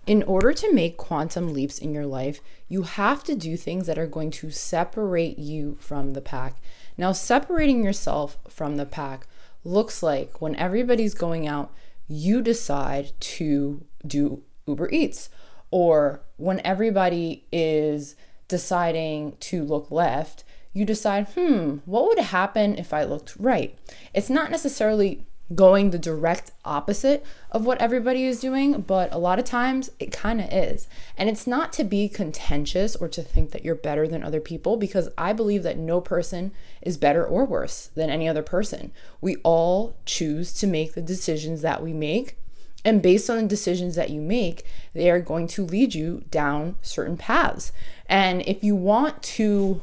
In order to make quantum leaps in your life, you have to do things that are going to separate you from the pack. Now, separating yourself from the pack looks like when everybody's going out, you decide to do Uber Eats. Or when everybody is deciding to look left, you decide, what would happen if I looked right? It's not necessarily going the direct opposite of what everybody is doing, but a lot of times it kind of is. And it's not to be contentious or to think that you're better than other people, because I believe that no person is better or worse than any other person. We all choose to make the decisions that we make. And based on the decisions that you make, they are going to lead you down certain paths. And if you want to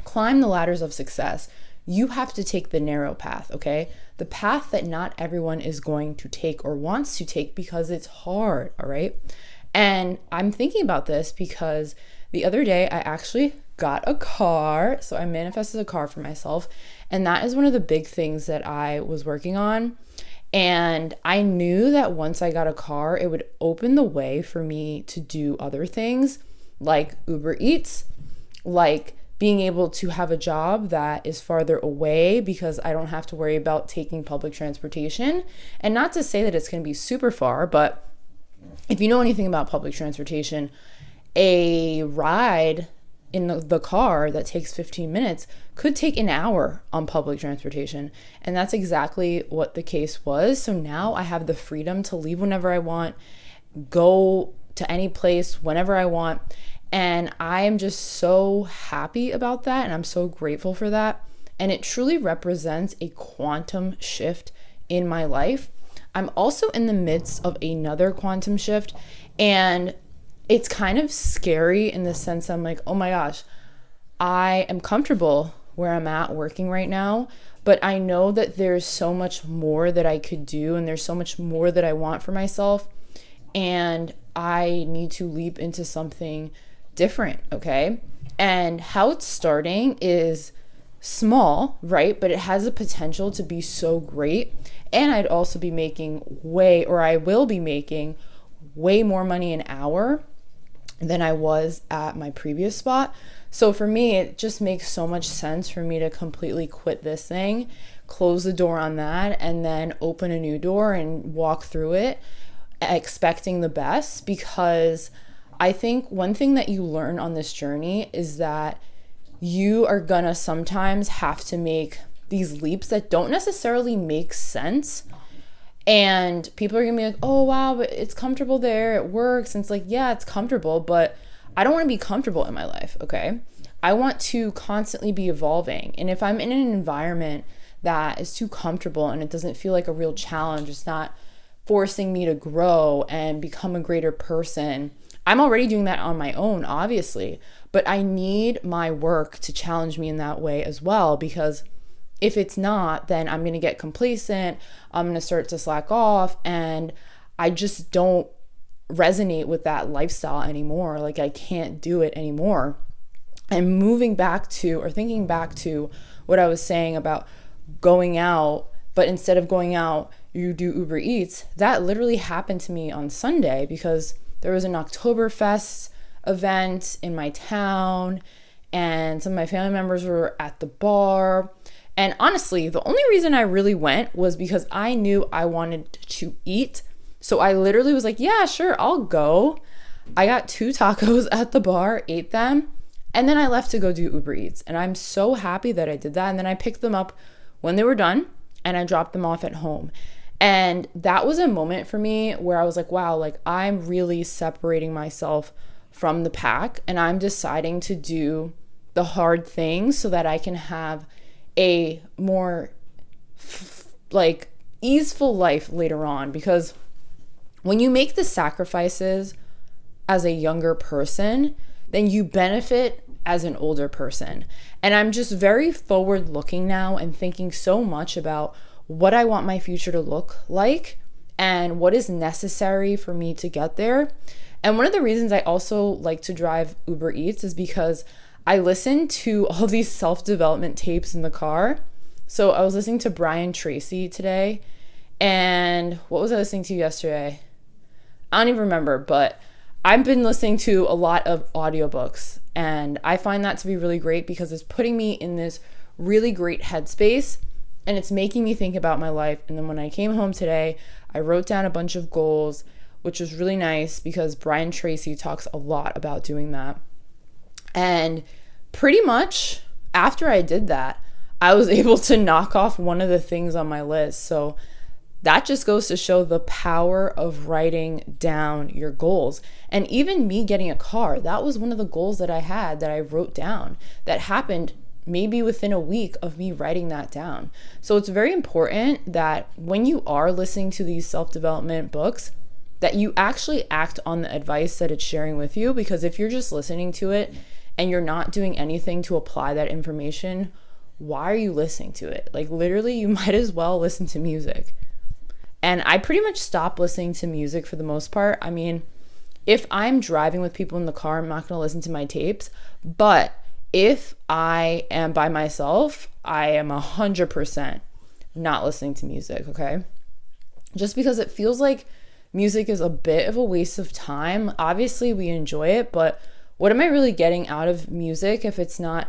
climb the ladders of success, you have to take the narrow path, okay? The path that not everyone is going to take or wants to take because it's hard, all right? And I'm thinking about this because the other day I actually got a car. So I manifested a car for myself. And that is one of the big things that I was working on. And I knew that once I got a car, it would open the way for me to do other things like Uber Eats, like being able to have a job that is farther away because I don't have to worry about taking public transportation. And not to say that it's going to be super far, but if you know anything about public transportation, a ride in the car that takes 15 minutes could take an hour on public transportation. And that's exactly what the case was. So now I have the freedom to leave whenever I want, go to any place whenever I want. And I am just so happy about that. And I'm so grateful for that. And it truly represents a quantum shift in my life. I'm also in the midst of another quantum shift. And it's kind of scary in the sense I'm like, oh my gosh, I am comfortable where I'm at working right now. But I know that there's so much more that I could do. And there's so much more that I want for myself. And I need to leap into something different, okay? And how it's starting is small, right? But it has the potential to be so great. And I'd also be making I will be making way more money an hour than I was at my previous spot. So for me, it just makes so much sense for me to completely quit this thing, close the door on that, and then open a new door and walk through it, expecting the best. Because I think one thing that you learn on this journey is that you are gonna sometimes have to make these leaps that don't necessarily make sense. And people are gonna be like, oh wow, but it's comfortable there, it works. And it's like, yeah, it's comfortable, but I don't wanna be comfortable in my life, okay? I want to constantly be evolving. And if I'm in an environment that is too comfortable and it doesn't feel like a real challenge, it's not forcing me to grow and become a greater person, I'm already doing that on my own, obviously, but I need my work to challenge me in that way as well, because if it's not, then I'm going to get complacent, I'm going to start to slack off, and I just don't resonate with that lifestyle anymore. Like I can't do it anymore. And thinking back to what I was saying about going out, but instead of going out, you do Uber Eats, that literally happened to me on Sunday because there was an Oktoberfest event in my town and some of my family members were at the bar. And honestly, the only reason I really went was because I knew I wanted to eat. So I literally was like, yeah, sure, I'll go. I got 2 tacos at the bar, ate them, and then I left to go do Uber Eats. And I'm so happy that I did that. And then I picked them up when they were done and I dropped them off at home. And that was a moment for me where I was like, wow, like I'm really separating myself from the pack and I'm deciding to do the hard things so that I can have a more easeful life later on. Because when you make the sacrifices as a younger person, then you benefit as an older person. And I'm just very forward looking now and thinking so much about what I want my future to look like and what is necessary for me to get there. And one of the reasons I also like to drive Uber Eats is because I listen to all these self-development tapes in the car. So I was listening to Brian Tracy today. And what was I listening to yesterday? I don't even remember, but I've been listening to a lot of audiobooks, and I find that to be really great because it's putting me in this really great headspace, and it's making me think about my life. And then when I came home today, I wrote down a bunch of goals, which was really nice because Brian Tracy talks a lot about doing that. And pretty much after I did that, I was able to knock off one of the things on my list. So that just goes to show the power of writing down your goals. And even me getting a car, that was one of the goals that I had that I wrote down that happened maybe within a week of me writing that down. So it's very important that when you are listening to these self-development books, that you actually act on the advice that it's sharing with you, because if you're just listening to it and you're not doing anything to apply that information, why are you listening to it? Like literally, you might as well listen to music. And I pretty much stopped listening to music for the most part. I mean, if I'm driving with people in the car, I'm not going to listen to my tapes. But if I am by myself, I am 100% not listening to music, okay? Just because it feels like music is a bit of a waste of time. Obviously, we enjoy it, but what am I really getting out of music if it's not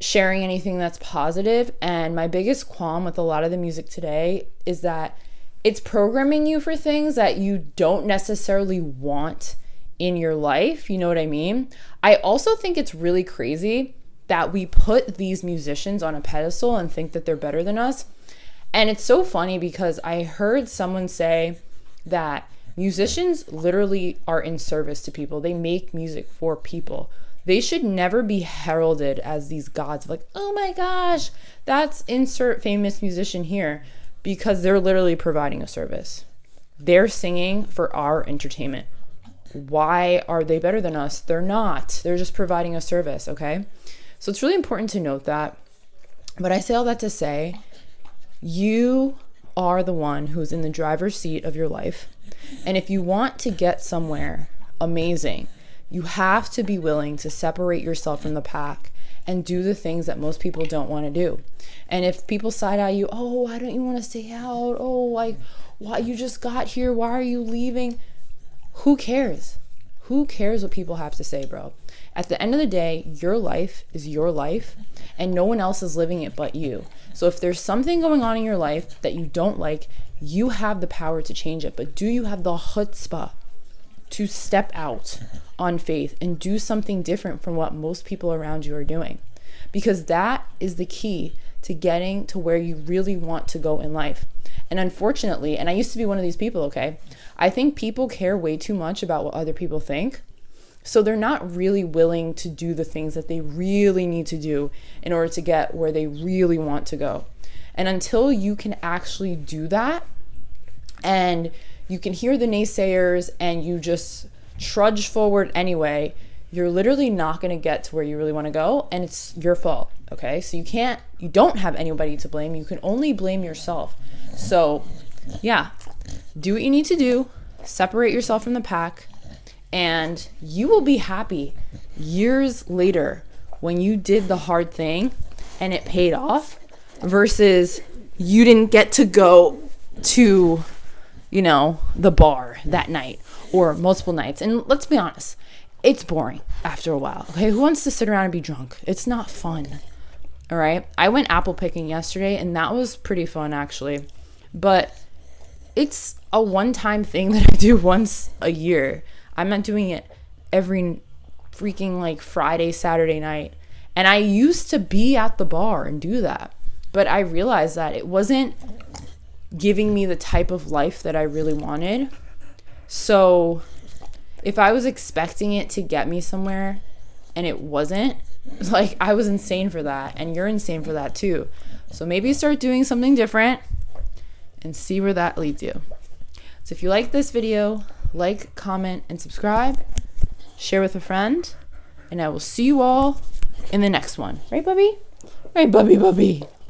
sharing anything that's positive? And my biggest qualm with a lot of the music today is that it's programming you for things that you don't necessarily want in your life. You know what I mean? I also think it's really crazy that we put these musicians on a pedestal and think that they're better than us. And it's so funny because I heard someone say that musicians literally are in service to people. They make music for people. They should never be heralded as these gods, like, oh my gosh, that's insert famous musician here, because they're literally providing a service. They're singing for our entertainment. Why are they better than us? They're not. They're just providing a service, okay? So it's really important to note that. But I say all that to say, you are the one who's in the driver's seat of your life. And if you want to get somewhere amazing, you have to be willing to separate yourself from the pack and do the things that most people don't want to do. And if people side eye you, oh, why don't you want to stay out? Oh, like, why you just got here? Why are you leaving? Who cares? Who cares what people have to say, bro? At the end of the day, your life is your life and no one else is living it but you. So if there's something going on in your life that you don't like, you have the power to change it. But do you have the chutzpah to step out on faith and do something different from what most people around you are doing? Because that is the key to getting to where you really want to go in life. And unfortunately, and I used to be one of these people, okay, I think people care way too much about what other people think. So they're not really willing to do the things that they really need to do in order to get where they really want to go. And until you can actually do that, and you can hear the naysayers and you just trudge forward anyway, you're literally not going to get to where you really want to go, and it's your fault, okay? So you don't have anybody to blame. You can only blame yourself. So yeah, do what you need to do, separate yourself from the pack, and you will be happy years later when you did the hard thing and it paid off, versus you didn't get to go to, you know, the bar that night or multiple nights. And let's be honest, it's boring after a while, okay? Who wants to sit around and be drunk? It's not fun, all right? I went apple picking yesterday, and that was pretty fun, actually. But it's a one-time thing that I do once a year. I'm not doing it every freaking, like, Friday, Saturday night. And I used to be at the bar and do that. But I realized that it wasn't giving me the type of life that I really wanted. So if I was expecting it to get me somewhere and it wasn't, like, I was insane for that, and you're insane for that too. So maybe start doing something different and see where that leads you. So if you like this video, like, comment, and subscribe. Share with a friend, and I will see you all in the next one. Right, Bubby? Right, Bubby.